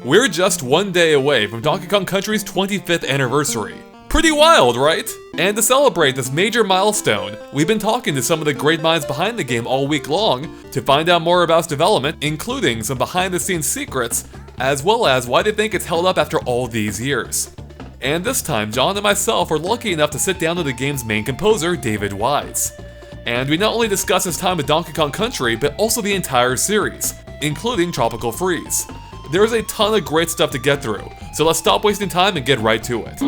We're just one day away from Donkey Kong Country's 25th anniversary. Pretty wild, right? And to celebrate this major milestone, we've been talking to some of the great minds behind the game all week long to find out more about its development, including some behind-the-scenes secrets, as well as why they think it's held up after all these years. And this time, John and myself were lucky enough to sit down with the game's main composer, David Wise. And we not only discuss his time with Donkey Kong Country, but also the entire series, including Tropical Freeze. There's a ton of great stuff to get through, so let's stop wasting time and get right to it.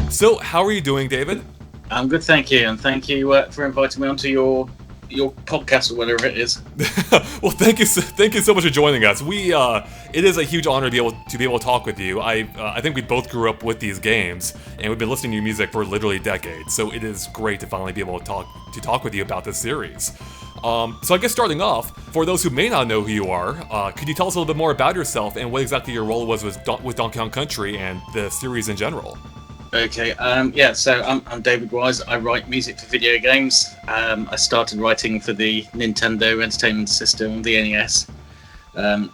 So, how are you doing, David? I'm good, thank you, and thank you for inviting me onto your podcast or whatever it is. Well, thank you so much for joining us. It is a huge honor to be able to talk with you. I think we both grew up with these games, and we've been listening to your music for literally decades. So it is great to finally be able to talk with you about this series. So I guess starting off, for those who may not know who you are, could you tell us a little bit more about yourself and what exactly your role was with Donkey Kong Country and the series in general? Okay, so I'm David Wise. I write music for video games. I started writing for the Nintendo Entertainment System, the NES, a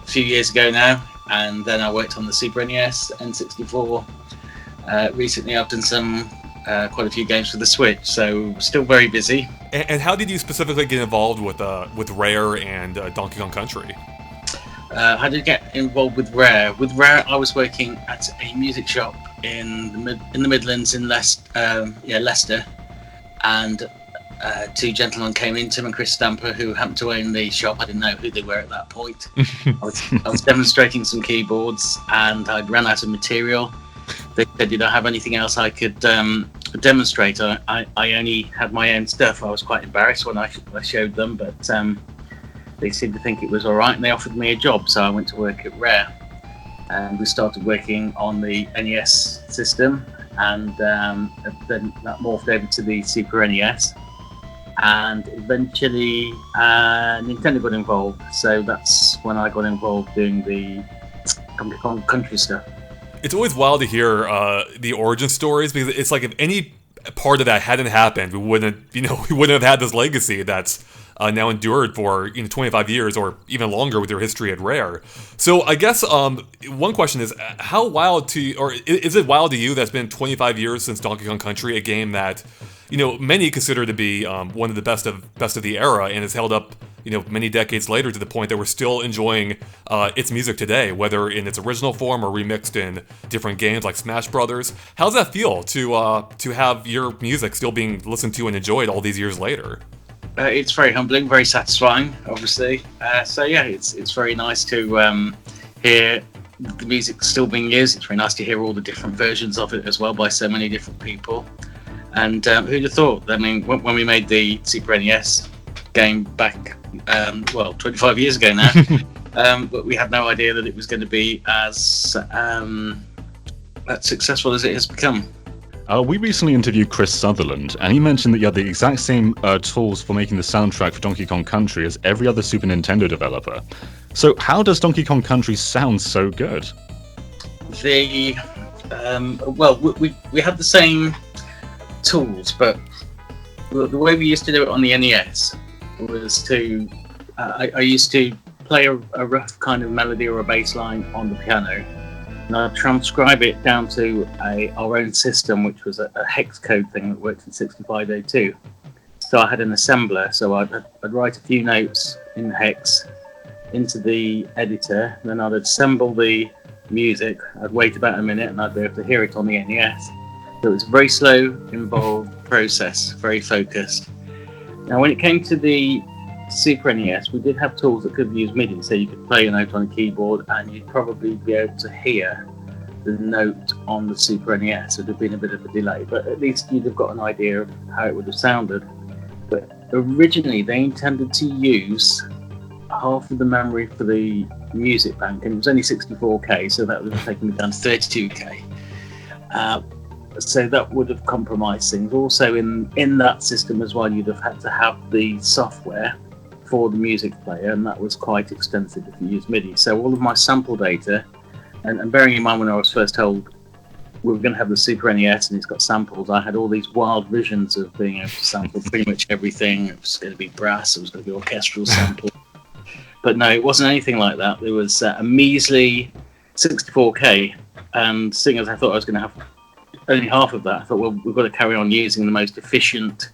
few years ago now, and then I worked on the Super NES, N64. Recently I've done quite a few games for the Switch, so still very busy. And how did you specifically get involved with Rare and Donkey Kong Country? How did I get involved with Rare? With Rare, I was working at a music shop in the Midlands in Leicester, and two gentlemen came in, Tim and Chris Stamper, who happened to own the shop. I didn't know who they were at that point. I was demonstrating some keyboards, and I'd run out of material. They said, "You don't have anything else I could demonstrate?" I only had my own stuff. I was quite embarrassed when I showed them, but they seemed to think it was all right, and they offered me a job. So I went to work at Rare. And we started working on the NES system, and then that morphed over to the Super NES, and eventually Nintendo got involved. So that's when I got involved doing the Donkey Kong Country stuff. It's always wild to hear the origin stories, because it's like if any part of that hadn't happened, we wouldn't have had this legacy that's now endured for 25 years or even longer with your history at Rare. So I guess one question is, how wild is it wild to you that it's been 25 years since Donkey Kong Country, a game that many consider to be one of the best of the era, and has held up many decades later to the point that we're still enjoying its music today, whether in its original form or remixed in different games like Smash Brothers. How does that feel to have your music still being listened to and enjoyed all these years later? It's very humbling, very satisfying, obviously. It's very nice to hear the music still being used. It's very nice to hear all the different versions of it as well by so many different people. And who'd have thought? I mean, when we made the Super NES game back, 25 years ago now, but we had no idea that it was going to be as successful as it has become. We recently interviewed Chris Sutherland, and he mentioned that you had the exact same tools for making the soundtrack for Donkey Kong Country as every other Super Nintendo developer. So how does Donkey Kong Country sound so good? We had the same tools, but the way we used to do it on the NES was to I used to play a rough kind of melody or a bass line on the piano, and I'd transcribe it down to our own system, which was a hex code thing that worked in 6502. So I had an assembler, so I'd write a few notes in hex into the editor, then I'd assemble the music. I'd wait about a minute, and I'd be able to hear it on the NES. So it was a very slow, involved process, very focused. Now, when it came to the Super NES, we did have tools that could use MIDI, so you could play a note on a keyboard and you'd probably be able to hear the note on the Super NES. It would have been a bit of a delay, but at least you'd have got an idea of how it would have sounded. But originally, they intended to use half of the memory for the music bank, and it was only 64K, so that would have taken me down to 32K. So that would have compromised things. Also, in that system as well, you'd have had to have the software for the music player, and that was quite extensive if you use MIDI. So all of my sample data, and bearing in mind when I was first told we were going to have the Super NES and it's got samples, I had all these wild visions of being able to sample pretty much everything. It was going to be brass, it was going to be orchestral sample. But no, it wasn't anything like that. There was a measly 64K, and seeing as I thought I was going to have only half of that, I thought, well, we've got to carry on using the most efficient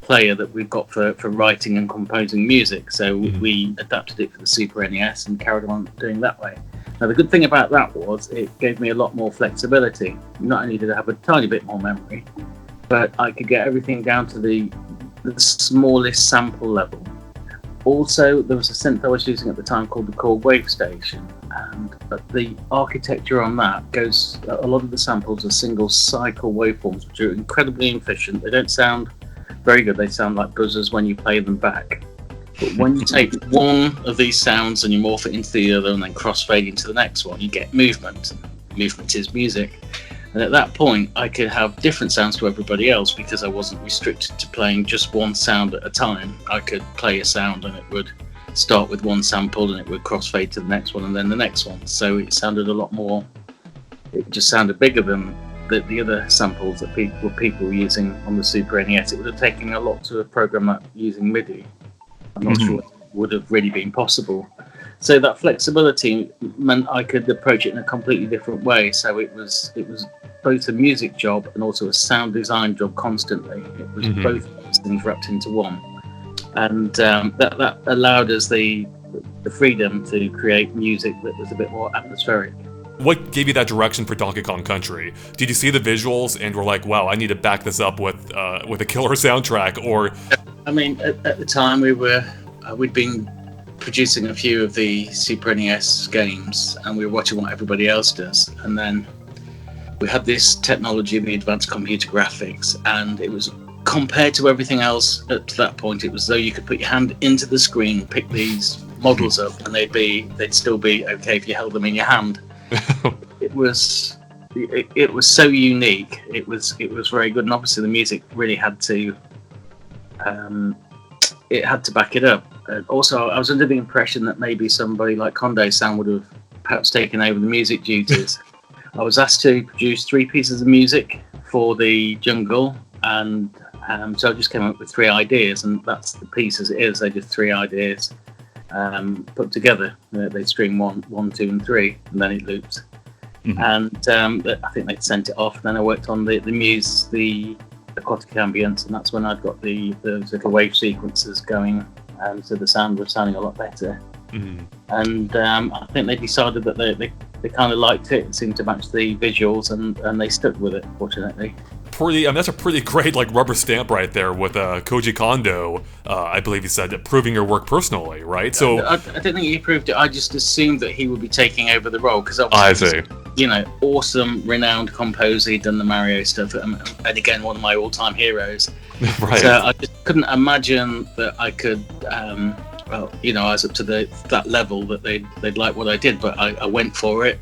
player that we've got for writing and composing music. So we adapted it for the Super NES and carried on doing that way. Now, the good thing about that was it gave me a lot more flexibility. Not only did I have a tiny bit more memory, but I could get everything down to the smallest sample level. Also, there was a synth I was using at the time called the Korg Wave Station, and the architecture on that goes, a lot of the samples are single cycle waveforms, which are incredibly efficient. They don't sound very good, they sound like buzzers when you play them back. But when you take one of these sounds and you morph it into the other and then crossfade into the next one, you get movement. Movement is music. And at that point, I could have different sounds to everybody else because I wasn't restricted to playing just one sound at a time. I could play a sound and it would start with one sample and it would crossfade to the next one and then the next one. So it sounded a lot more, it just sounded bigger than the other samples that people were using on the Super NES. It would have taken a lot to program that using MIDI. I'm not sure it would have really been possible. So that flexibility meant I could approach it in a completely different way. So it was both a music job and also a sound design job constantly. It was both of those things wrapped into one. And that allowed us the freedom to create music that was a bit more atmospheric. What gave you that direction for Donkey Kong Country? Did you see the visuals and were like, wow, I need to back this up with a killer soundtrack? Or I mean, at the time we'd been producing a few of the Super NES games and we were watching what everybody else does, and then we had this technology, the advanced computer graphics, and it was, compared to everything else up to that point, it was as though you could put your hand into the screen, pick these models up, and they'd still be okay if you held them in your hand. It was so unique. It was very good, and obviously the music really had to back it up. Also, I was under the impression that maybe somebody like Kondo-san would have perhaps taken over the music duties. I was asked to produce 3 pieces of music for the jungle, and so I just came up with 3 ideas, and that's the piece as it is. They're just 3 ideas put together. They string 1, 2, and 3, and then it loops. And I think they'd sent it off. And then I worked on the Muse, the aquatic ambience, and that's when I'd got those little wave sequences going, so the sound was sounding a lot better. And I think they decided that they kind of liked it. It seemed to match the visuals, and they stuck with it, fortunately. That's a pretty great rubber stamp right there with Koji Kondo. I believe he said approving your work personally, right? So I don't think he approved it. I just assumed that he would be taking over the role because I see. Awesome, renowned composer. He'd done the Mario stuff, and again, one of my all-time heroes. Right. So I just couldn't imagine that I could. I was up to that level that they'd like what I did, but I went for it.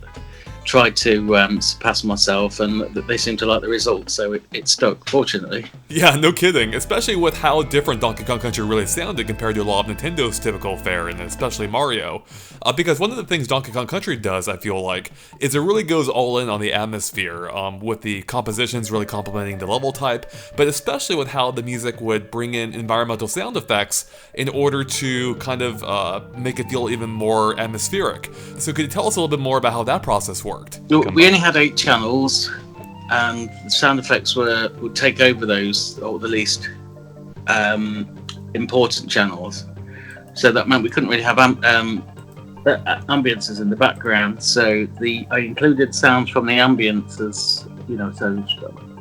Tried to surpass myself, and they seemed to like the results, so it stuck, fortunately. Yeah, no kidding, especially with how different Donkey Kong Country really sounded compared to a lot of Nintendo's typical fare, and especially Mario. Because one of the things Donkey Kong Country does, I feel like, is it really goes all in on the atmosphere, with the compositions really complementing the level type, but especially with how the music would bring in environmental sound effects in order to kind of make it feel even more atmospheric. So could you tell us a little bit more about how that process worked? We only had 8 channels, and the sound effects would take over those, or the least important channels. So that meant we couldn't really have ambiences in the background. So I included sounds from the ambiences, so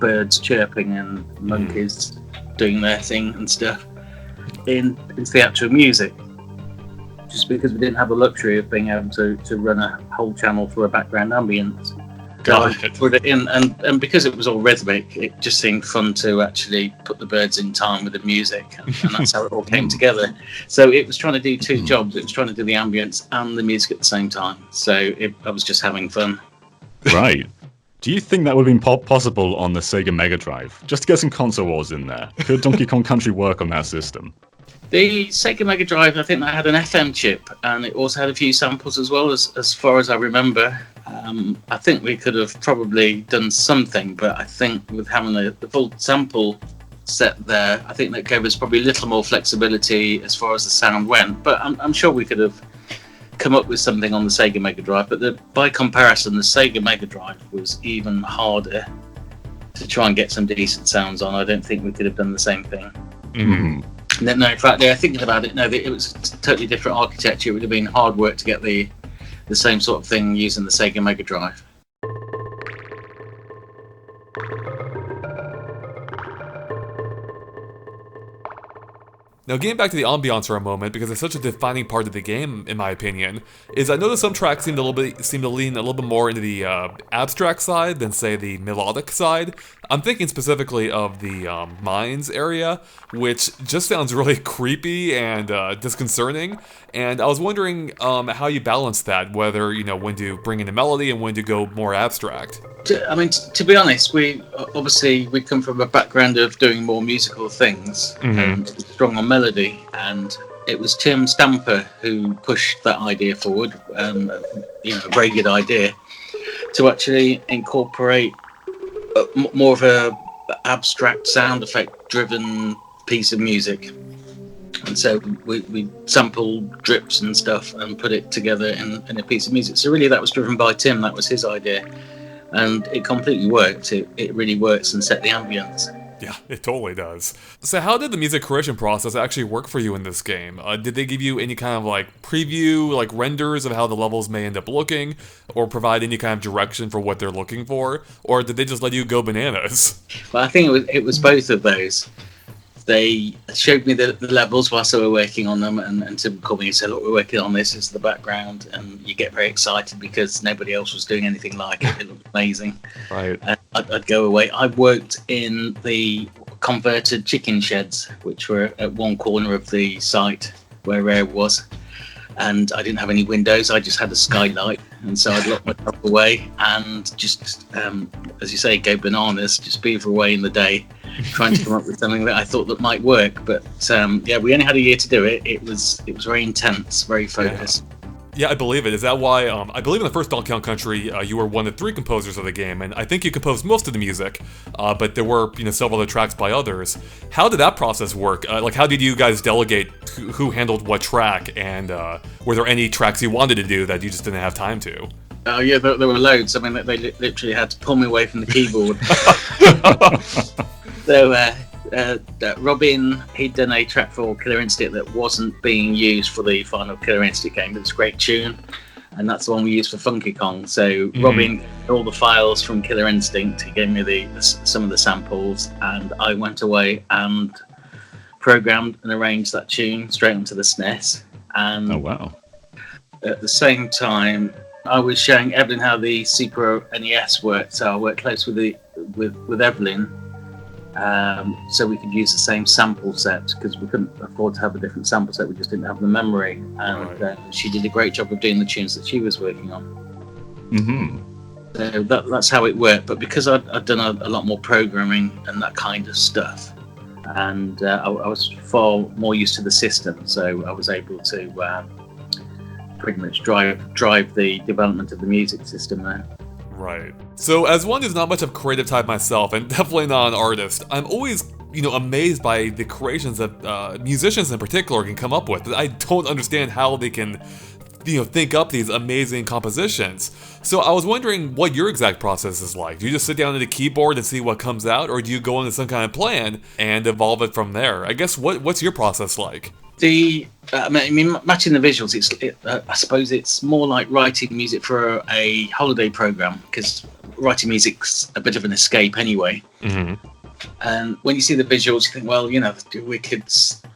birds chirping and monkeys doing their thing and stuff into the actual music. Just because we didn't have the luxury of being able to run a whole channel through a background ambience. Got it. put it in, and because it was all rhythmic, it just seemed fun to actually put the birds in time with the music, and that's how it all came together. So it was trying to do two jobs. It was trying to do the ambience and the music at the same time. So I was just having fun. Right. Do you think that would have been possible on the Sega Mega Drive? Just to get some console wars in there. Could Donkey Kong Country work on that system? The Sega Mega Drive, I think that had an FM chip, and it also had a few samples as well, as far as I remember. I think we could have probably done something, but I think with having the full sample set there, I think that gave us probably a little more flexibility as far as the sound went. But I'm sure we could have come up with something on the Sega Mega Drive. But by comparison, the Sega Mega Drive was even harder to try and get some decent sounds on. I don't think we could have done the same thing. Mm-hmm. No, in fact, thinking about it, no, it was a totally different architecture. It would have been hard work to get the same sort of thing using the Sega Mega Drive. Now, getting back to the ambiance for a moment, because it's such a defining part of the game, in my opinion, is I noticed some tracks seem to lean a little bit more into the abstract side than, say, the melodic side. I'm thinking specifically of the mines area, which just sounds really creepy and disconcerting. And I was wondering how you balance that, whether, when to bring in a melody and when to go more abstract. I mean, to be honest, we come from a background of doing more musical things, strong on melody, and it was Tim Stamper who pushed that idea forward. A very good idea to actually incorporate more of a abstract sound effect driven piece of music. And so we sampled drips and stuff and put it together in a piece of music. So really that was driven by Tim, that was his idea. And it completely worked. It really works and set the ambience. Yeah, it totally does. So how did the music creation process actually work for you in this game? Did they give you any kind of preview, renders of how the levels may end up looking, or provide any kind of direction for what they're looking for? Or did they just let you go bananas? Well, I think it was both of those. They showed me the levels whilst they were working on them, and Tim called me and said, look, we're working on this is the background, and you get very excited because nobody else was doing anything like it. It looked amazing. Right. I'd go away. I worked in the converted chicken sheds, which were at one corner of the site where Rare was, and I didn't have any windows. I just had a skylight, and so I'd lock myself away and just, as you say, go bananas, just beaver away in the day, trying to come up with something that I thought that might work. But we only had a year to do it. It was very intense, very focused. Yeah, I believe it. Is that why, I believe in the first Donkey Kong Country, you were one of 3 composers of the game, and I think you composed most of the music, but there were, several other tracks by others. How did that process work? How did you guys delegate who handled what track, and were there any tracks you wanted to do that you just didn't have time to? Oh yeah, there were loads. I mean, they literally had to pull me away from the keyboard. So Robin, he'd done a track for Killer Instinct that wasn't being used for the final Killer Instinct game, but it's a great tune, and that's the one we used for Funky Kong. So Robin got all the files from Killer Instinct. He gave me some of the samples, and I went away and programmed and arranged that tune straight onto the SNES. And oh wow! At the same time, I was showing Evelyn how the Super NES worked. So I worked close with Evelyn. So we could use the same sample set because we couldn't afford to have a different sample set. We just didn't have the memory, and she did a great job of doing the tunes that she was working on. So that's how it worked. But because I'd done a lot more programming and that kind of stuff, and I was far more used to the system, so I was able to pretty much drive the development of the music system there. Right. So as one who's not much of a creative type myself, and definitely not an artist, I'm always, amazed by the creations that musicians in particular can come up with. I don't understand how they can, think up these amazing compositions. So I was wondering what your exact process is like. Do you just sit down at a keyboard and see what comes out, or do you go into some kind of plan and evolve it from there? I guess what's your process like? Matching the visuals, I suppose it's more like writing music for a holiday program, because writing music's a bit of an escape anyway. And when you see the visuals, you think, well,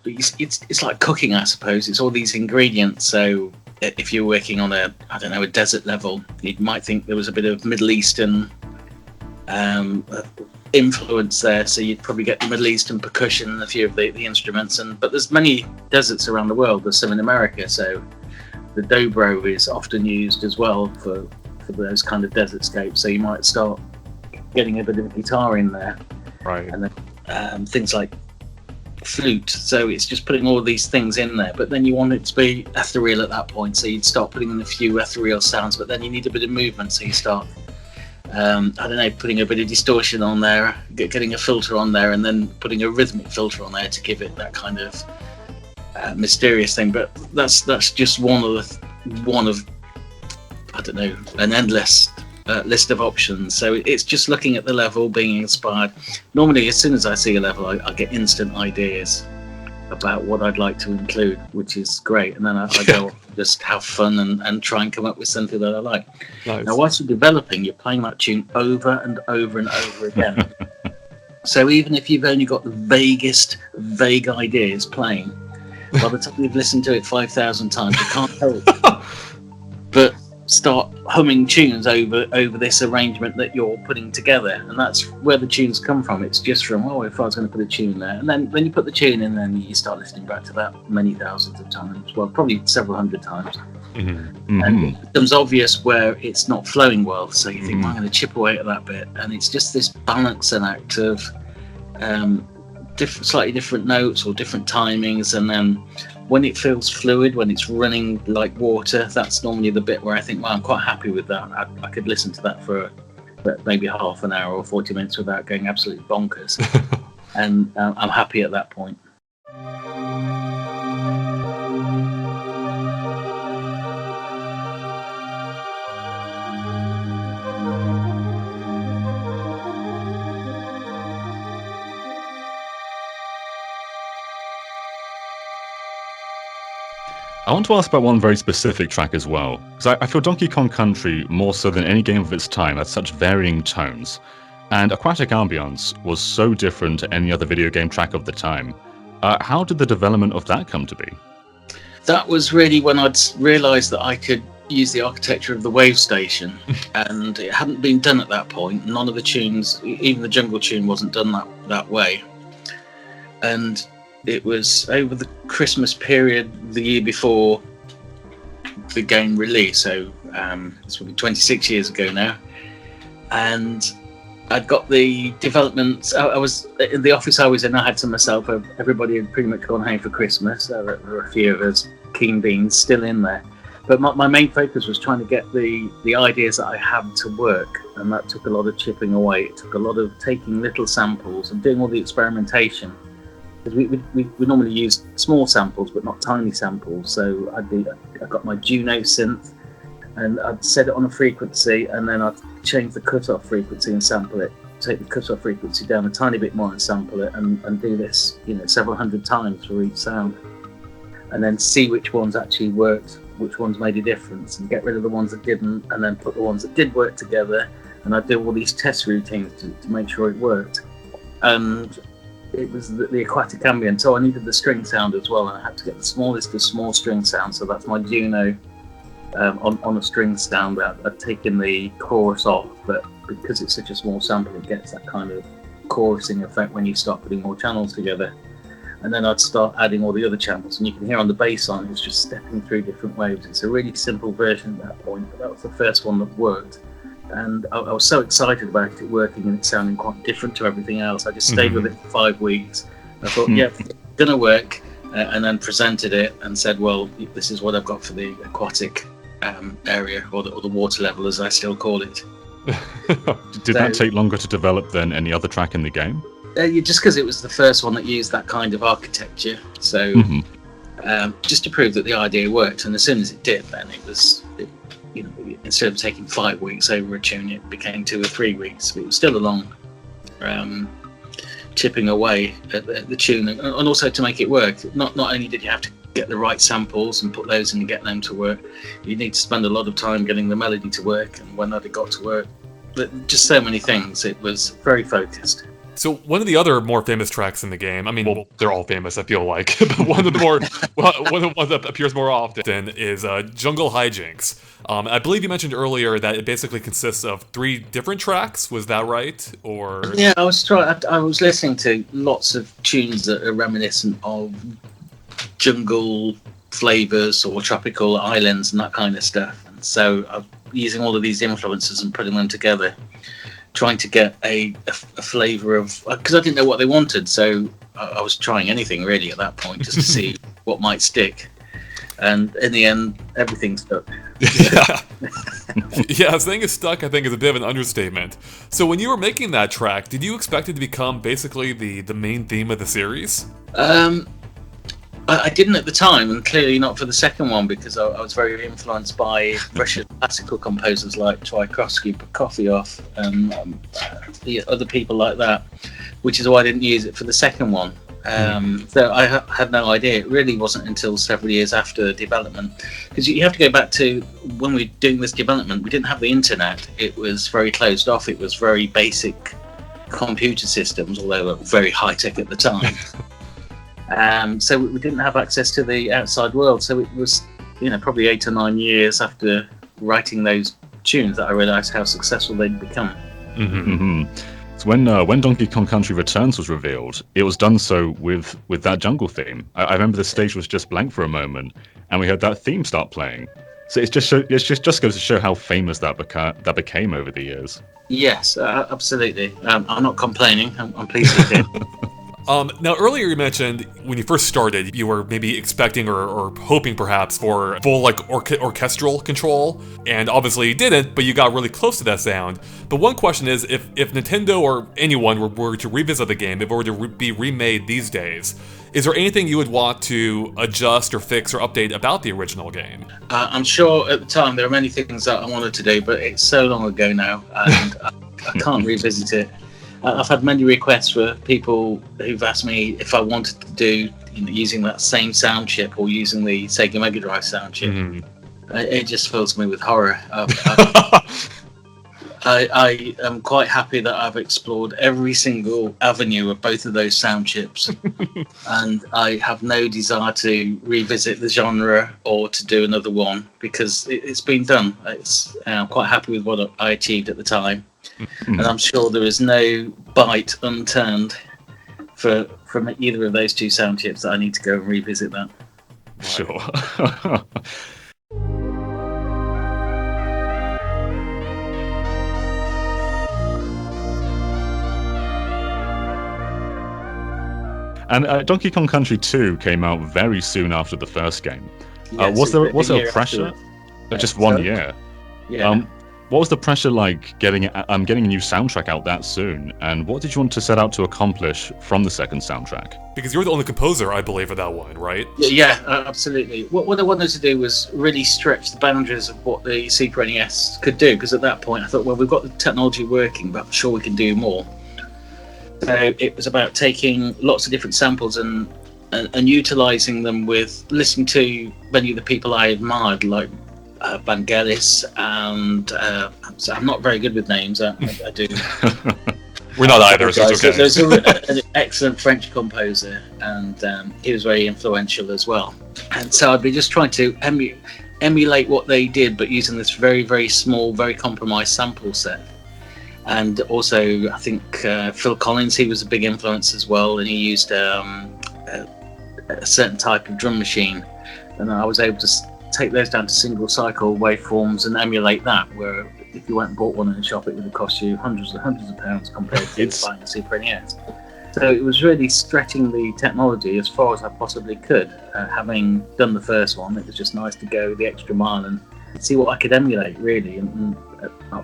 it's like cooking, I suppose. It's all these ingredients, so if you're working on a desert level, you might think there was a bit of Middle Eastern influence there, so you'd probably get the Middle Eastern percussion and a few of the instruments. But there's many deserts around the world. There's some in America, so the dobro is often used as well for those kind of desert scapes. So you might start getting a bit of guitar in there, Right. and then things like flute. So it's just putting all these things in there, but then you want it to be ethereal at that point, so you'd start putting in a few ethereal sounds, but then you need a bit of movement, so you start putting a bit of distortion on there, getting a filter on there, and then putting a rhythmic filter on there to give it that kind of mysterious thing. But that's just one of I don't know, an endless list of options. So it's just looking at the level, being inspired. Normally, as soon as I see a level, I get instant ideas about what I'd like to include, which is great. And then I go just have fun and try and come up with something that I like. Nice. Now, whilst you're developing, you're playing that tune over and over and over again. So even if you've only got the vaguest vague ideas playing, by the time you've listened to it 5,000 times, you can't help but start humming tunes over this arrangement that you're putting together. And that's where the tunes come from. It's just from, if I was going to put a tune there, and then when you put the tune in, then you start listening back to that many thousands of times, well, probably several hundred times. Mm-hmm. And it becomes obvious where it's not flowing well, so you think, I'm going to chip away at that bit. And it's just this balancing act of slightly different notes or different timings, and then when it feels fluid, when it's running like water, that's normally the bit where I think, I'm quite happy with that. I could listen to that for maybe half an hour or 40 minutes without going absolutely bonkers. And I'm happy at that point. I want to ask about one very specific track as well, because I feel Donkey Kong Country, more so than any game of its time, had such varying tones. And Aquatic Ambience was so different to any other video game track of the time. How did the development of that come to be? That was really when I'd realised that I could use the architecture of the wave station, and it hadn't been done at that point. None of the tunes, even the jungle tune, wasn't done that way. And it was over the Christmas period the year before the game release, so this will be 26 years ago now, and I'd got the development. I was in the office I was in. I had to myself. Everybody had pretty much gone home for Christmas. There were a few of us keen beans still in there, but my main focus was trying to get the ideas that I had to work, and that took a lot of chipping away. It took a lot of taking little samples and doing all the experimentation. Because we normally use small samples, but not tiny samples. So I got my Juno synth, and I'd set it on a frequency, and then I'd change the cutoff frequency and sample it. Take the cutoff frequency down a tiny bit more and sample it, and do this, several hundred times for each sound, and then see which ones actually worked, which ones made a difference, and get rid of the ones that didn't, and then put the ones that did work together. And I'd do all these test routines to make sure it worked. And it was the aquatic ambient, so I needed the string sound as well, and I had to get the smallest of small string sounds. So that's my Juno on a string sound. I'd taken the chorus off, but because it's such a small sample, it gets that kind of chorusing effect when you start putting more channels together. And then I'd start adding all the other channels, and you can hear on the bass line it's just stepping through different waves. It's a really simple version at that point, but that was the first one that worked. And I was so excited about it working and it sounding quite different to everything else. I just stayed with it for 5 weeks. I thought, it's going to work, and then presented it and said, well, this is what I've got for the aquatic area, or the water level, as I still call it. Did that take longer to develop than any other track in the game? Just because it was the first one that used that kind of architecture. So just to prove that the idea worked. And as soon as it did, then it was... instead of taking 5 weeks over a tune, it became 2 or 3 weeks. But it was still a long chipping away at the tune, and also to make it work. Not only did you have to get the right samples and put those in and get them to work, you need to spend a lot of time getting the melody to work, and when that had got to work, but just so many things. It was very focused. So one of the other more famous tracks in the game, I mean, well, they're all famous, I feel like, but one of the ones that appears more often is Jungle Hijinks. I believe you mentioned earlier that it basically consists of 3 different tracks. Was that right? Or Yeah, I was listening to lots of tunes that are reminiscent of jungle flavors or tropical islands and that kind of stuff. And so I'm using all of these influences and putting them together, trying to get a flavor of, because I didn't know what they wanted, so I was trying anything really at that point just to see what might stick. And in the end, everything stuck. Yeah, saying it's stuck, I think, is a bit of an understatement. So when you were making that track, did you expect it to become basically the main theme of the series? I didn't at the time, and clearly not for the second one, because I was very influenced by Russian classical composers like Tchaikovsky, Prokofiev, and the other people like that, which is why I didn't use it for the second one. So I had no idea. It really wasn't until several years after development, because you have to go back to when we were doing this development. We didn't have the internet. It was very closed off. It was very basic computer systems, although they were very high tech at the time. So we didn't have access to the outside world. So it was, probably 8 or 9 years after writing those tunes that I realised how successful they'd become. So when Donkey Kong Country Returns was revealed, it was done so with that jungle theme. I remember the stage was just blank for a moment, and we heard that theme start playing. So it just goes to show how famous that became over the years. Yes, absolutely. I'm not complaining. I'm pleased with it. Now, earlier you mentioned when you first started, you were maybe expecting or hoping perhaps for full orchestral control, and obviously you didn't, but you got really close to that sound. But one question is, if Nintendo or anyone were to revisit the game, if it were to be remade these days, is there anything you would want to adjust or fix or update about the original game? I'm sure at the time there are many things that I wanted to do, but it's so long ago now, and I can't revisit it. I've had many requests for people who've asked me if I wanted to do using that same sound chip or using the Sega Mega Drive sound chip. It just fills me with horror. I am quite happy that I've explored every single avenue of both of those sound chips, and I have no desire to revisit the genre or to do another one because it's been done. I'm quite happy with what I achieved at the time. And I'm sure there is no bite unturned from either of those 2 sound chips that I need to go and revisit that. Sure. And Donkey Kong Country 2 came out very soon after the first game. Yes, was there a pressure? Just 1 year. Yeah. What was the pressure like getting a new soundtrack out that soon? And what did you want to set out to accomplish from the second soundtrack? Because you were the only composer, I believe, for that one, right? Yeah, absolutely. What I wanted to do was really stretch the boundaries of what the Super NES could do, because at that point I thought, well, we've got the technology working, but I'm sure we can do more. So it was about taking lots of different samples and utilising them with listening to many of the people I admired, like Vangelis, and so I'm not very good with names. I do. We're not either, so it's okay. There's an excellent French composer, and he was very influential as well. And so I'd be just trying to emulate what they did, but using this very, very small, very compromised sample set. And also, I think Phil Collins, he was a big influence as well, and he used a certain type of drum machine, and I was able to take those down to single cycle waveforms and emulate that, where if you went and bought one in a shop, it would have cost you hundreds of pounds compared to buying a Super NES. So it was really stretching the technology as far as I possibly could. Having done the first one, it was just nice to go the extra mile and see what I could emulate, really, and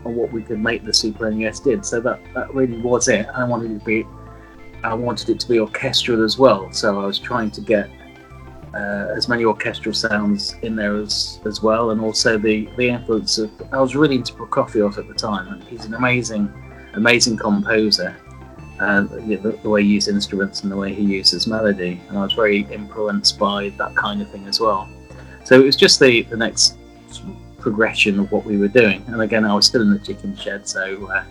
what we could make the Super NES did. So that really was it. I wanted it to be orchestral as well. So I was trying to get as many orchestral sounds in there as well, and also the influence of. I was really into Prokofiev at the time. He's an amazing composer. The way he uses instruments and the way he uses melody, and I was very influenced by that kind of thing as well. So it was just the next progression of what we were doing. And again, I was still in the chicken shed, so I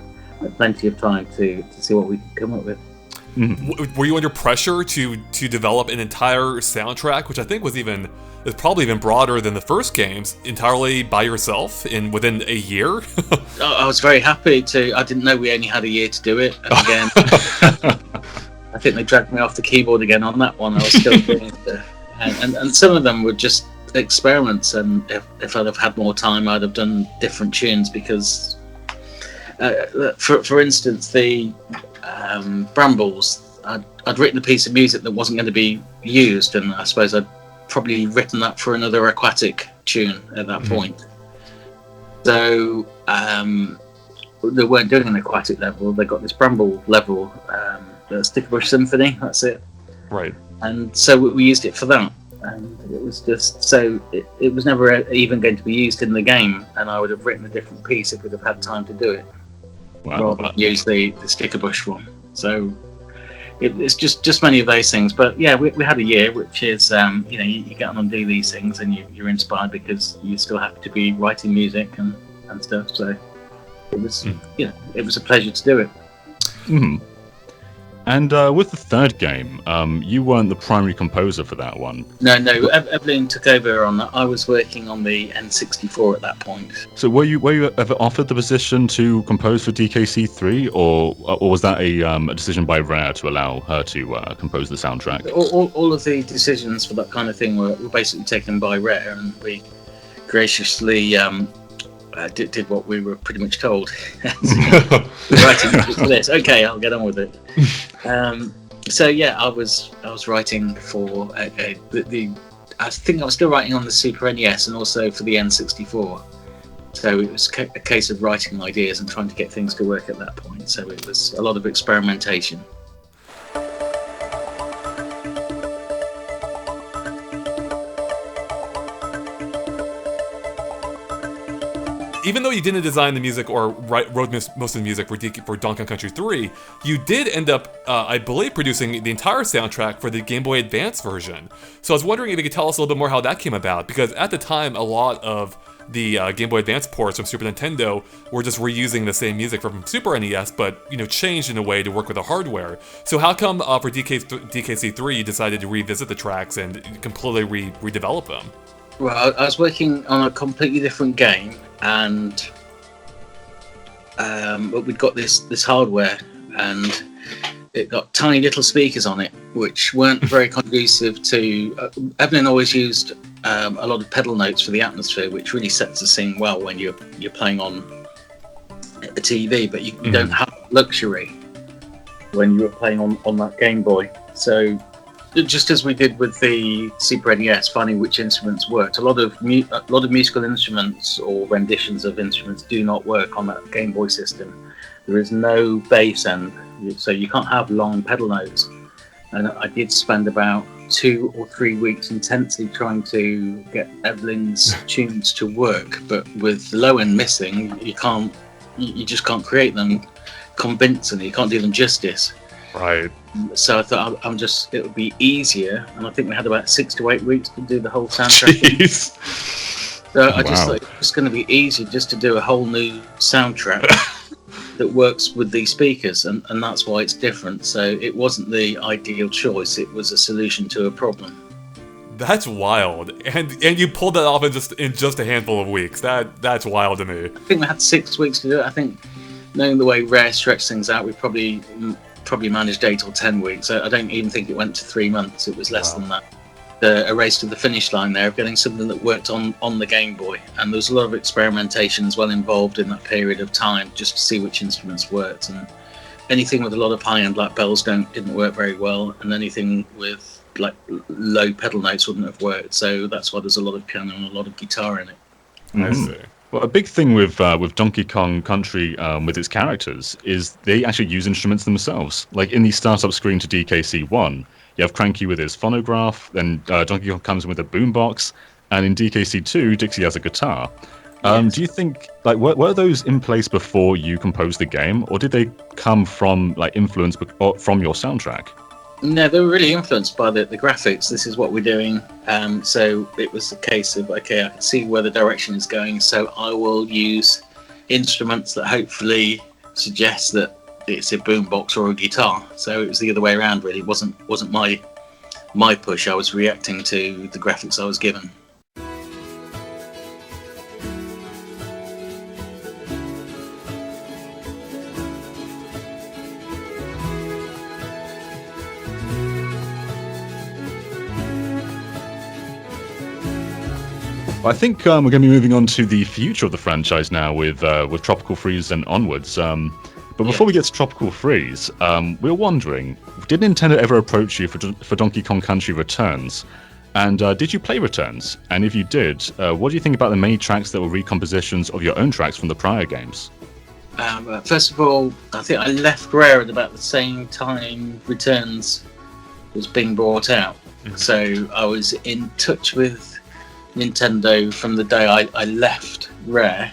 had plenty of time to see what we could come up with. Were you under pressure to develop an entire soundtrack, which I think is probably even broader than the first games, entirely by yourself within a year? I was very happy to. I didn't know we only had a year to do it. And again, I think they dragged me off the keyboard again on that one. I was still doing it. And some of them were just experiments. And if I'd have had more time, I'd have done different tunes because, for instance, the Brambles, I'd written a piece of music that wasn't going to be used, and I suppose I'd probably written that for another aquatic tune at that point. So they weren't doing an aquatic level, they got this Bramble level, the Stickerbush Symphony, that's it. Right. And so we used it for that. And it was just so it was never even going to be used in the game, and I would have written a different piece if we'd have had time to do it. Wow. Rather than use the Stickerbush one. So it's just many of those things. But yeah, we had a year, which is you get on and do these things, and you're inspired because you still have to be writing music and stuff. So it was it was a pleasure to do it. Mm. And with the third game, you weren't the primary composer for that one. No, Evelyn took over on that. I was working on the N64 at that point. So were you ever offered the position to compose for DKC3, or was that a decision by Rare to allow her to compose the soundtrack? All of the decisions for that kind of thing were basically taken by Rare, and we graciously did what we were pretty much told. Writing for this. Okay, I'll get on with it. So yeah, I was writing for the. I think I was still writing on the Super NES and also for the N64. So it was a case of writing ideas and trying to get things to work at that point. So it was a lot of experimentation. Even though you didn't design the music or wrote most of the music for Donkey Kong Country 3, you did end up, I believe, producing the entire soundtrack for the Game Boy Advance version. So I was wondering if you could tell us a little bit more how that came about, because at the time, a lot of the Game Boy Advance ports from Super Nintendo were just reusing the same music from Super NES, but changed in a way to work with the hardware. So how come for DKC3 you decided to revisit the tracks and completely redevelop them? Well, I was working on a completely different game, and but we'd got this hardware, and it got tiny little speakers on it, which weren't very conducive to. Evelyn always used a lot of pedal notes for the atmosphere, which really sets the scene well when you're playing on a TV, but you don't have luxury when you were playing on that Game Boy. So just as we did with the Super NES, finding which instruments worked, a lot of musical instruments or renditions of instruments do not work on that Game Boy system. There is no bass end, so you can't have long pedal notes. And I did spend about 2 or 3 weeks intensely trying to get Evelyn's tunes to work, but with the low end missing, you just can't create them convincingly. You can't do them justice. Right. So I thought it would be easier, and I think we had about 6 to 8 weeks to do the whole soundtrack. Jeez. So I just thought it's going to be easier just to do a whole new soundtrack that works with these speakers, and that's why it's different. So it wasn't the ideal choice; it was a solution to a problem. That's wild, and you pulled that off in just a handful of weeks. That's wild to me. I think we had 6 weeks to do it. I think, knowing the way Rare stretched things out, we probably managed 8 or 10 weeks. I don't even think it went to 3 months. It was less than that. A race to the finish line there of getting something that worked on the Game Boy, and there was a lot of experimentation as well involved in that period of time, just to see which instruments worked. And anything with a lot of high end like bells didn't work very well, and anything with like low pedal notes wouldn't have worked. So that's why there's a lot of piano and a lot of guitar in it. I see. Well, a big thing with Donkey Kong Country with its characters is they actually use instruments themselves. Like in the startup screen to DKC1, you have Cranky with his phonograph, then Donkey Kong comes in with a boombox, and in DKC2, Dixie has a guitar. Yes. Do you think, like, were those in place before you composed the game, or did they come from, like, influence from your soundtrack? No, they were really influenced by the graphics. This is what we're doing. So it was a case of, okay, I can see where the direction is going, so I will use instruments that hopefully suggest that it's a boombox or a guitar. So it was the other way around, really. It wasn't my push. I was reacting to the graphics I was given. I think we're going to be moving on to the future of the franchise now with Tropical Freeze and onwards. But before we get to Tropical Freeze, we're wondering, did Nintendo ever approach you for Donkey Kong Country Returns? And did you play Returns? And if you did, what do you think about the many tracks that were recompositions of your own tracks from the prior games? First of all, I think I left Rare at about the same time Returns was being brought out. Mm-hmm. So I was in touch with Nintendo from the day I left Rare,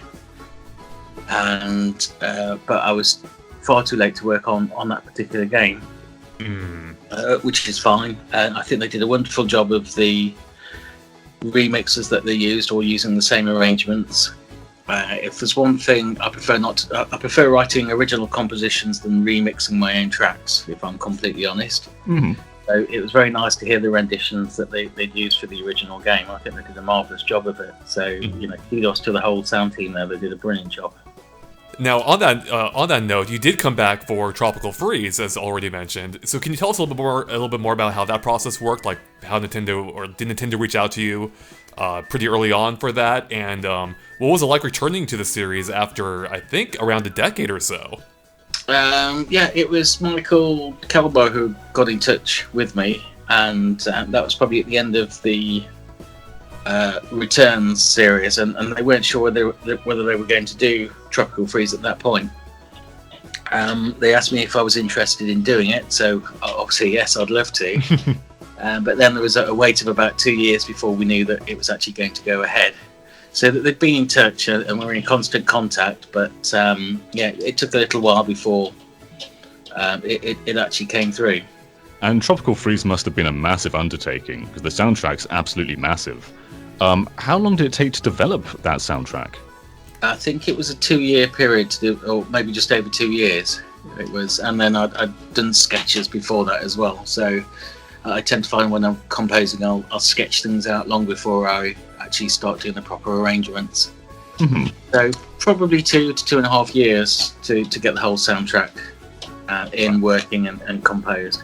and but I was far too late to work on that particular game, which is fine. And I think they did a wonderful job of the remixes that they used, or using the same arrangements. If there's one thing I prefer writing original compositions than remixing my own tracks, if I'm completely honest. Mm-hmm. So it was very nice to hear the renditions that they'd used for the original game. I think they did a marvellous job of it. So, kudos to the whole sound team there. They did a brilliant job. Now, on that note, you did come back for Tropical Freeze, as already mentioned. So can you tell us a little bit more about how that process worked? Like, how did Nintendo reach out to you pretty early on for that? And what was it like returning to the series after, I think, around a decade or so? It was Michael Calbo who got in touch with me, and that was probably at the end of the Returns series, and they weren't sure whether they were going to do Tropical Freeze at that point. They asked me if I was interested in doing it, so obviously yes, I'd love to. But then there was a wait of about 2 years before we knew that it was actually going to go ahead. So that they'd been in touch and we were in constant contact, but it took a little while before it actually came through. And Tropical Freeze must have been a massive undertaking, because the soundtrack's absolutely massive. How long did it take to develop that soundtrack? I think it was a 2-year period, or maybe just over 2 years. It was, and then I'd done sketches before that as well. So I tend to find when I'm composing, I'll sketch things out long before I actually start doing the proper arrangements. Mm-hmm. So probably 2 to 2.5 years to get the whole soundtrack in working and composed.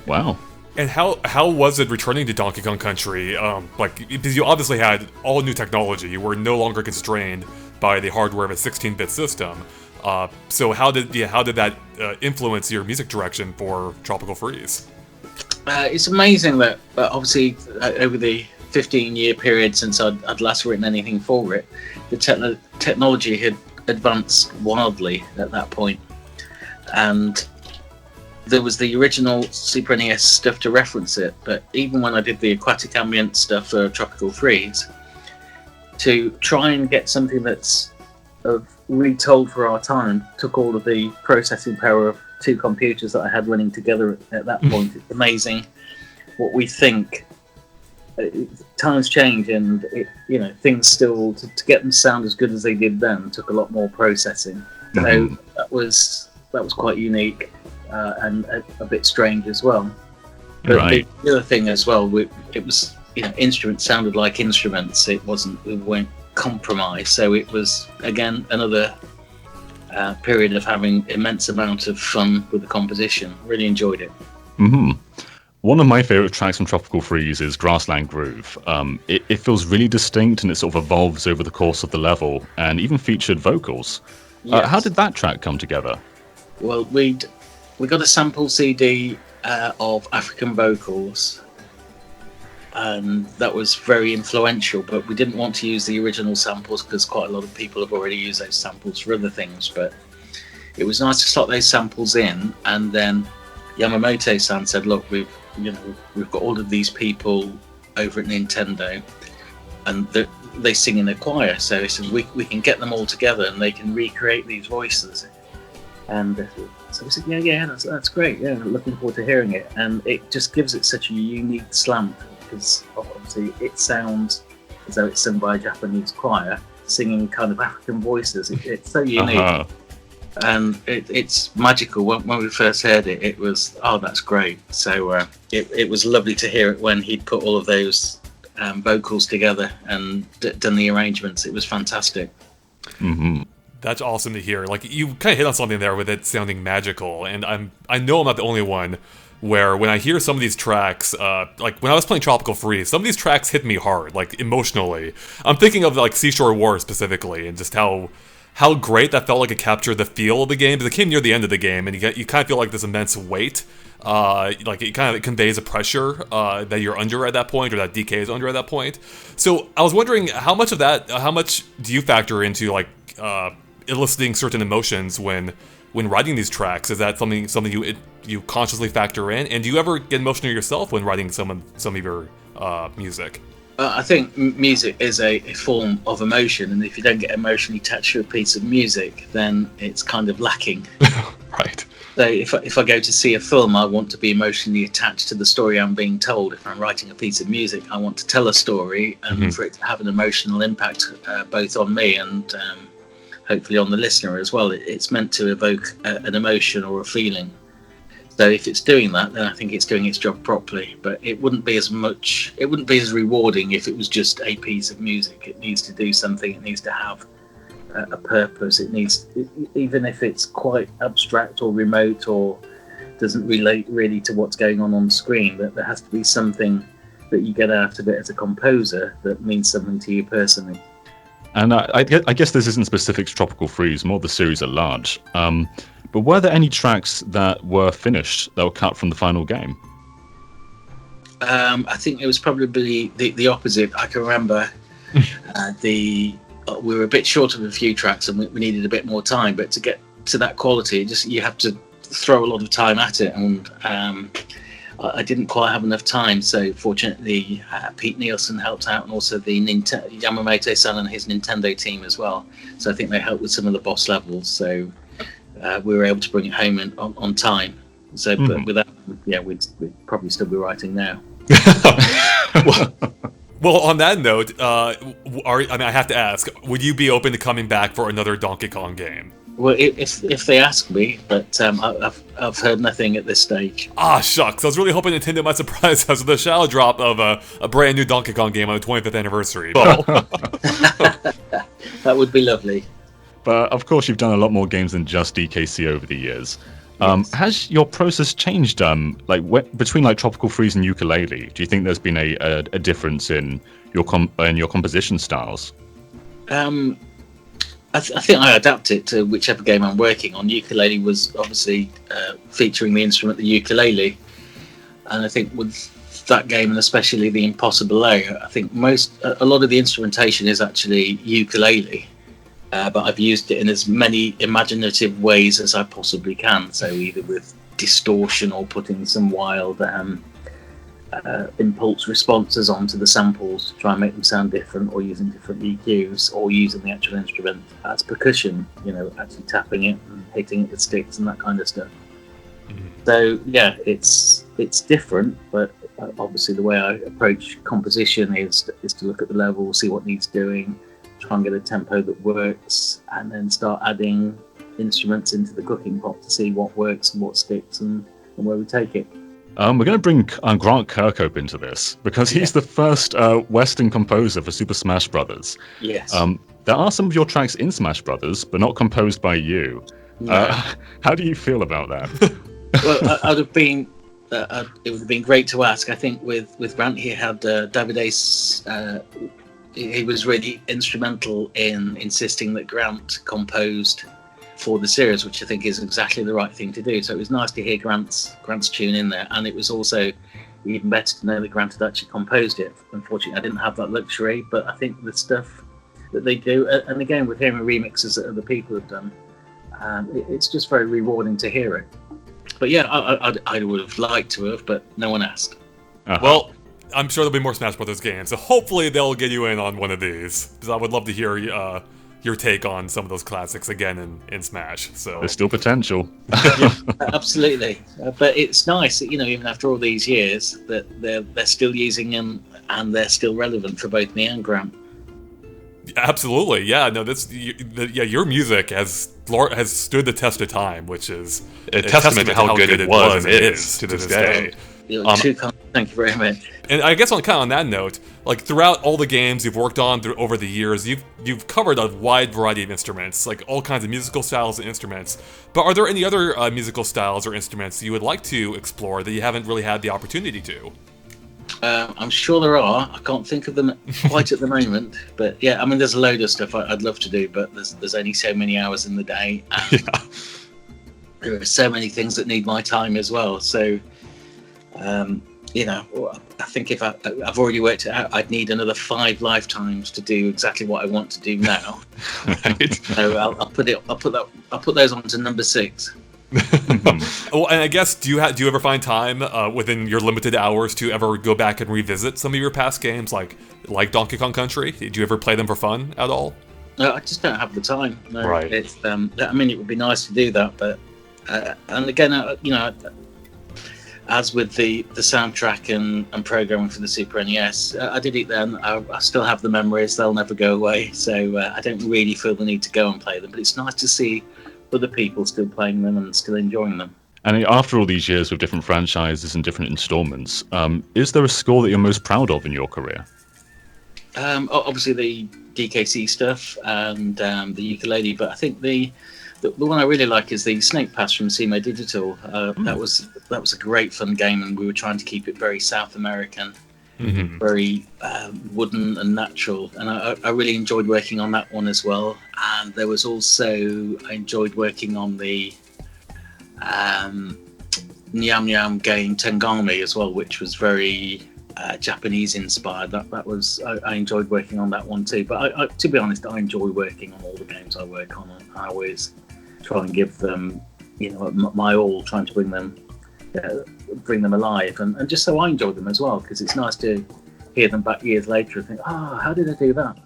Wow. And how was it returning to Donkey Kong Country? Because you obviously had all new technology. You were no longer constrained by the hardware of a 16-bit system. So how did that influence your music direction for Tropical Freeze? It's amazing that obviously over the 15-year period since I'd last written anything for it, the technology had advanced wildly at that point. And there was the original Super NES stuff to reference it, but even when I did the aquatic ambient stuff for Tropical Freeze, to try and get something that's retold for our time took all of the processing power of 2 computers that I had running together at that point. It's amazing what we think. Times change, and things still to get them to sound as good as they did then took a lot more processing. Mm-hmm. So that was quite unique and a bit strange as well. But right. The other thing as well, it was instruments sounded like instruments. We weren't compromised. So it was again another period of having immense amount of fun with the composition. Really enjoyed it. Mm-hmm. One of my favourite tracks from Tropical Freeze is Grassland Groove. It feels really distinct, and it sort of evolves over the course of the level, and even featured vocals. Yes. How did that track come together? Well, we got a sample CD of African vocals, and that was very influential, but we didn't want to use the original samples because quite a lot of people have already used those samples for other things. But it was nice to slot those samples in, and then Yamamoto-san said, look, we've got all of these people over at Nintendo, and they sing in a choir, so he said we can get them all together and they can recreate these voices. And so we said, yeah, that's great. Yeah, looking forward to hearing it. And it just gives it such a unique slant, because obviously it sounds as though it's sung by a Japanese choir singing kind of African voices. It's so unique. Uh-huh. and it's magical. When we first heard it, it was, oh, that's great. So it was lovely to hear it when he'd put all of those vocals together and done the arrangements. It was fantastic. Mm-hmm. That's awesome to hear. Like, you kind of hit on something there with it sounding magical, and I know I'm not the only one where when I hear some of these tracks, like when I was playing Tropical Freeze, some of these tracks hit me hard, like emotionally. I'm thinking of like Seashore War specifically, and just how great that felt like it captured the feel of the game. Because it came near the end of the game, and you kind of feel like this immense weight. Like it kind of conveys a pressure that you're under at that point, or that DK is under at that point. So I was wondering how much do you factor into like eliciting certain emotions when writing these tracks? Is that something you consciously factor in? And do you ever get emotional yourself when writing some of your music? I think music is a form of emotion, and if you don't get emotionally attached to a piece of music, then it's kind of lacking. Right. So if I go to see a film, I want to be emotionally attached to the story I'm being told. If I'm writing a piece of music, I want to tell a story and for it to have an emotional impact both on me and hopefully on the listener as well. It's meant to evoke an emotion or a feeling. So if it's doing that, then I think it's doing its job properly. But it wouldn't be as rewarding if it was just a piece of music. It needs to do something. It needs to have a purpose. It needs, even if it's quite abstract or remote or doesn't relate really to what's going on the screen, that there has to be something that you get out of it as a composer that means something to you personally. And I guess this isn't specific to Tropical Freeze, more the series at large. But were there any tracks that were finished that were cut from the final game? I think it was probably the opposite. I can remember we were a bit short of a few tracks and we needed a bit more time. But to get to that quality, you have to throw a lot of time at it, and I didn't quite have enough time. So fortunately, Pete Nielsen helped out, and also the Yamamoto-san and his Nintendo team as well. So I think they helped with some of the boss levels. So we were able to bring it home on time. So, but without, we'd probably still be writing now. Well, on that note, I have to ask: would you be open to coming back for another Donkey Kong game? Well, if they ask me, but I've heard nothing at this stage. Ah, shucks! I was really hoping Nintendo might surprise us with a shadow drop of a brand new Donkey Kong game on the 25th anniversary. That would be lovely. But of course, you've done a lot more games than just DKC over the years. Yes. Has your process changed? Between like Tropical Freeze and Yooka-Laylee, do you think there's been a difference in your composition styles? I think I adapt it to whichever game I'm working on. Yooka-Laylee was obviously featuring the instrument, the ukulele, and I think with that game, and especially the Impossible Lair, I think a lot of the instrumentation is actually ukulele. But I've used it in as many imaginative ways as I possibly can. So either with distortion or putting some wild impulse responses onto the samples to try and make them sound different, or using different EQs, or using the actual instrument as percussion, actually tapping it and hitting it with sticks and that kind of stuff. So yeah, it's different, but obviously the way I approach composition is to look at the level, see what needs doing, try and get a tempo that works, and then start adding instruments into the cooking pot to see what works and what sticks and where we take it. We're going to bring Grant Kirkhope into this because he's the first Western composer for Super Smash Bros. Yes. There are some of your tracks in Smash Bros, but not composed by you. No. How do you feel about that? Well, it would have been great to ask. I think with Grant, he had David Ace. He was really instrumental in insisting that Grant composed for the series, which I think is exactly the right thing to do. So it was nice to hear Grant's tune in there, and it was also even better to know that Grant had actually composed it. Unfortunately, I didn't have that luxury, but I think the stuff that they do, and again with hearing remixes that other people have done, it's just very rewarding to hear it. But yeah, I would have liked to have, but no one asked. Uh-huh. Well, I'm sure there'll be more Smash Brothers games, so hopefully they'll get you in on one of these, because I would love to hear your take on some of those classics again in Smash. So There's still potential. Yeah, absolutely. But it's nice that, even after all these years, that they're still using them and they're still relevant for both me and Grant. Absolutely, yeah. No, your music has stood the test of time, which is a testament to how good it was and is to this day. Thank you very much. And I guess on that note, like throughout all the games you've worked on over the years, you've covered a wide variety of instruments, like all kinds of musical styles and instruments. But are there any other musical styles or instruments you would like to explore that you haven't really had the opportunity to? I'm sure there are. I can't think of them quite at the moment, but yeah, I mean, there's a load of stuff I'd love to do, but there's only so many hours in the day, and there are so many things that need my time as well. So, I think if I've already worked it out, I'd need another 5 lifetimes to do exactly what I want to do now. Right. So I'll put those on to number 6. Well, and I guess do you ever find time within your limited hours to ever go back and revisit some of your past games, like Donkey Kong Country? Do you ever play them for fun at all? No, I just don't have the time. No, right. It's I mean, it would be nice to do that, but and again, as with the soundtrack and programming for the Super NES, I did it then. I still have the memories; they'll never go away. So I don't really feel the need to go and play them. But it's nice to see other people still playing them and still enjoying them. And after all these years with different franchises and different installments, is there a score that you're most proud of in your career? Obviously the DKC stuff and the ukulele, but I think the one I really like is the Snake Pass from CMA Digital. That was a great fun game, and we were trying to keep it very South American, very wooden and natural, and I really enjoyed working on that one as well. And there was also, I enjoyed working on the Nyam Nyam game Tengami as well, which was very Japanese inspired. That was, I enjoyed working on that one too. But I, to be honest, I enjoy working on all the games I work on. I always try and give them, my all, trying to bring them alive, and just so I enjoy them as well, because it's nice to hear them back years later and think, how did I do that?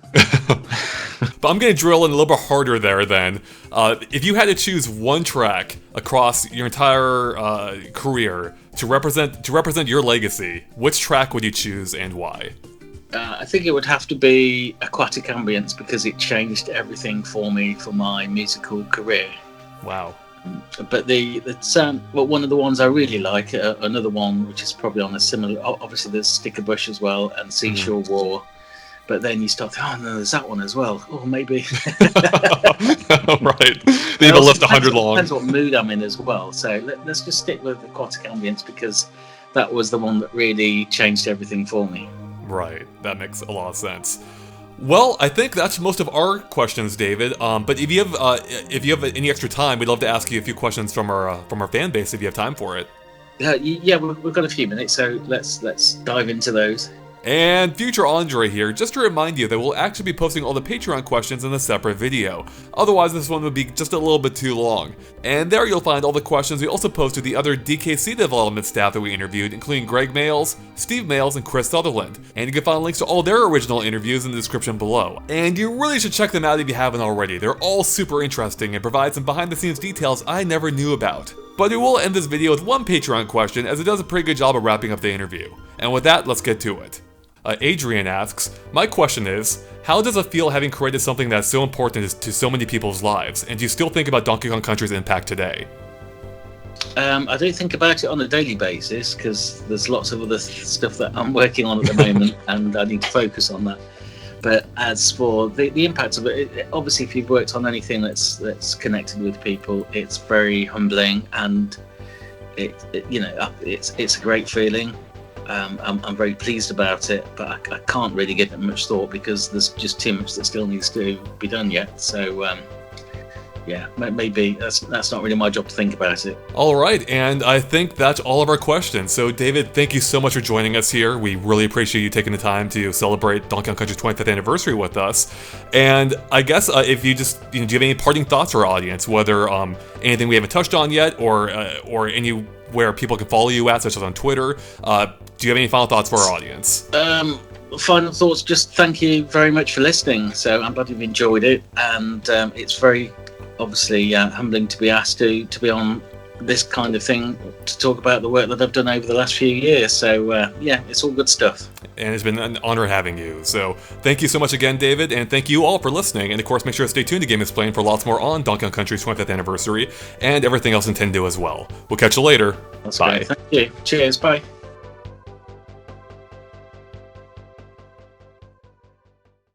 But I'm going to drill in a little bit harder there then. If you had to choose one track across your entire career to represent your legacy, which track would you choose and why? I think it would have to be Aquatic Ambience, because it changed everything for me for my musical career. Wow. But the sound, one of the ones I really like, another one which is probably on a similar, obviously there's Sticker Bush as well and Seashore War, but then you start thinking, no, there's that one as well. Oh, maybe. Right. They have a list 100 long. Depends what mood I'm in as well. So let's just stick with Aquatic Ambience, because that was the one that really changed everything for me. Right. That makes a lot of sense. Well, I think that's most of our questions, David. But if you have any extra time, we'd love to ask you a few questions from our fan base if you have time for it. Yeah, we've got a few minutes, so let's dive into those. And future Andre here, just to remind you that we'll actually be posting all the Patreon questions in a separate video. Otherwise, this one would be just a little bit too long. And there you'll find all the questions we also posted to the other DKC development staff that we interviewed, including Greg Mayles, Steve Mayles, and Chris Sutherland. And you can find links to all their original interviews in the description below. And you really should check them out if you haven't already. They're all super interesting and provide some behind-the-scenes details I never knew about. But we will end this video with one Patreon question, as it does a pretty good job of wrapping up the interview. And with that, let's get to it. Adrian asks, my question is, how does it feel having created something that's so important to so many people's lives, and do you still think about Donkey Kong Country's impact today? I don't think about it on a daily basis, because there's lots of other stuff that I'm working on at the moment, and I need to focus on that. But as for the impact of it, obviously if you've worked on anything that's connected with people, it's very humbling, and it's a great feeling. I'm very pleased about it, but I can't really give it much thought, because there's just too much that still needs to be done yet. So maybe that's not really my job to think about it. All right, and I think that's all of our questions. So David, thank you so much for joining us here. We really appreciate you taking the time to celebrate Donkey Kong Country's 25th anniversary with us. And I guess if you just, do you have any parting thoughts for our audience, whether anything we haven't touched on yet, or anywhere people can follow you at, such as on Twitter? Do you have any final thoughts for our audience? Final thoughts, just thank you very much for listening. So I'm glad you've enjoyed it, and it's very obviously humbling to be asked to be on this kind of thing, to talk about the work that I've done over the last few years. So it's all good stuff. and it's been an honor having you. So thank you so much again, David, and thank you all for listening. And of course, make sure to stay tuned to Game Explained for lots more on Donkey Kong Country's 25th anniversary and everything else Nintendo as well. We'll catch you later. That's Bye. great. Thank you. Cheers. Bye.